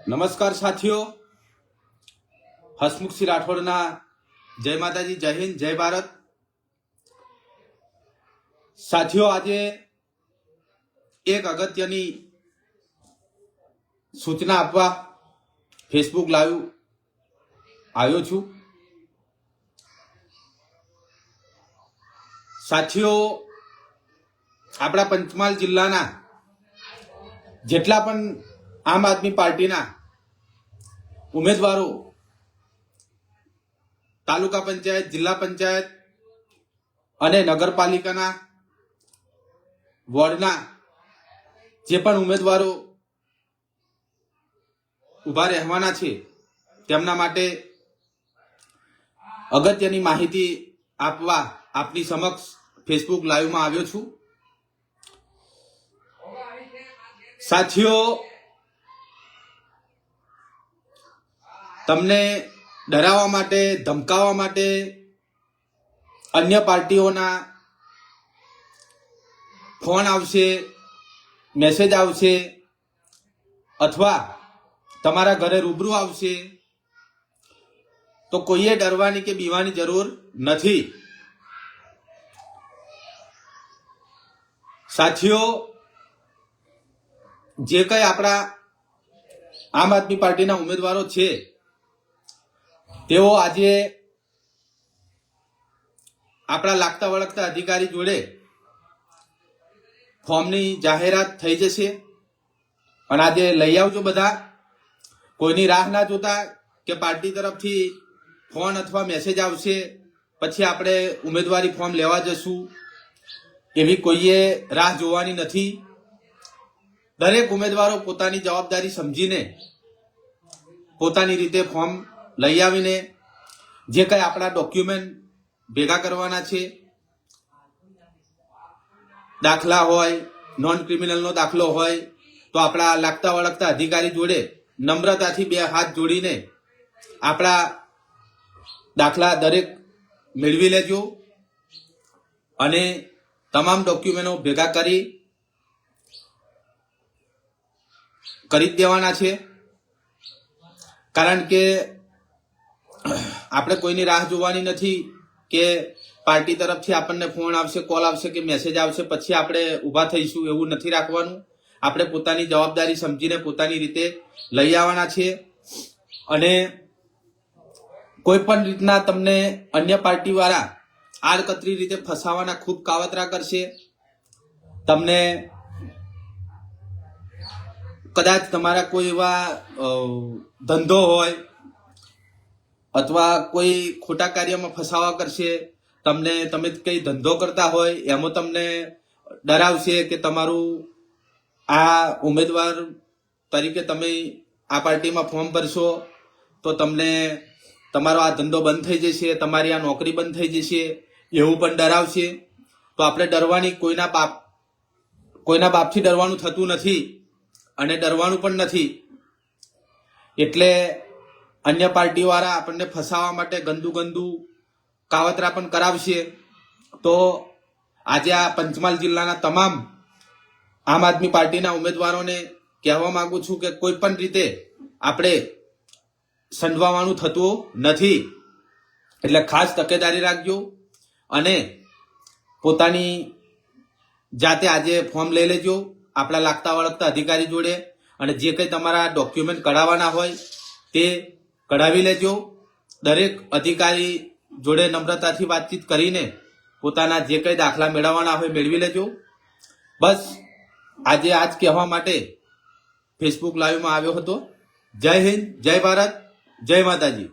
नमस्कार साथियों, हसमुख सिंह राठौड़ना जय माताजी, जय हिंद, जय भारत। साथियों, आज एक अगत्यनी सूचना आपवा फेसबुक लाइव आव्यो छू। साथियों, आपड़ा पंचमहाल जिल्लाना जेटला पण आम आदमी पार्टीना उम्मीदवारों तालुका पंचायत, जिल्ला पंचायत अने नगरपालिकाना वोर्डना जे पण उम्मीदवारों उभा रहेवाना छे तेमना माटे अगत्यनी माहिती आपवा आपनी समक्ष फेसबुक लाइव में आव्यो छू। साथियों, तमने डरावा माटे, धमकावा माटे अन्य पार्टीओना फोन आवशे, मेसेज आवशे अथवा तमारा घरे रूबरू आवशे, तो कोईए डरवानी के बीवानी जरूर नथी। साथियों, जे कई आपड़ा आम आदमी पार्टीना उम्मीदवारों छे तेओ आजे आपड़ा लागता वळगता अधिकारी जोड़े फॉर्मनी जाहेरात थई जशे अने आजे लई आवजो बधा। कोईनी राह ना जोता के पार्टी तरफथी फोन अथवा मेसेज आवशे पछी आपणे उम्मीदवारी फॉर्म लेवा जशुं, एवी कोईए राह जोवानी नथी। दरेक उम्मीदवारों पोतानी जवाबदारी समझीने पोतानी रीते फॉर्म लई आवीने जे कई आपड़ा डॉक्यूमेंट भेगा करवाना छे, दाखला होय, नॉन क्रिमिनल नो दाखलो होय तो आपड़ा लागता वळगता अधिकारी जोड़े नम्रताथी बे हाथ जोड़ीने आपड़ा दाखला दरेक मेळवी लेजो अने तमाम डॉक्यूमेंटो भेगा કરી દેવાના છે। કારણ કે આપણે કોઈની રાહ જોવાની નથી કે પાર્ટી તરફથી આપણને ફોન આવશે, કોલ આવશે કે મેસેજ આવશે પછી આપણે ઊભા થઈશું, એવું નથી રાખવાનું। આપણે પોતાની જવાબદારી સમજીને પોતાની રીતે લઈ આવવાના છે અને કોઈ પણ રીતના તમને અન્ય પાર્ટીવાળા આડકતરી રીતે ફસાવાના ખૂબ કાવતરા કરશે। તમને कदाच तमारा कोई एवा धंधो होय अथवा कोई खोटा कार्य में फसावा करशे, तमने तमे कई धंधो करता होय एमो तमने डरावशे के तमारू आ उम्मीदवार तरीके तमे आ पार्टी में फॉर्म भरशो तो तमने तमारो आ धंधो बंद थई जशे, तमारी आ नौकरी बंद थई जशे, एवुं पण डरावशे। तो आपणे डरवानी कोईना बापथी डरवानुं थतुं नथी અને ડરવાનું પણ નથી। એટલે અન્ય પાર્ટીવાળા આપણને ફસાવા માટે ગંદુ કાવતરા પણ કરાવશે। તો આજે આ પંચમહાલ જિલ્લાના તમામ આમ આદમી પાર્ટીના ઉમેદવારોને કહેવા માંગુ છું કે કોઈ પણ રીતે આપણે સંડવાવાનું થતું નથી, એટલે ખાસ તકેદારી રાખજો અને પોતાની જાતે આજે ફોર્મ લઈ લેજો आपड़ा लागता वळगता अधिकारी जोड़े अने जे कई तमारा डॉक्यूमेंट कढावाना होय ते कढावी लेजो। दरेक अधिकारी जोड़े नम्रताथी बातचीत करीने पोताना जे कई दाखला मेळववाना होय मेळवी लेजो। बस आजे आज कहेवा माटे फेसबुक लाइव में आव्यो हतो। जय हिंद, जय भारत, जय माताजी।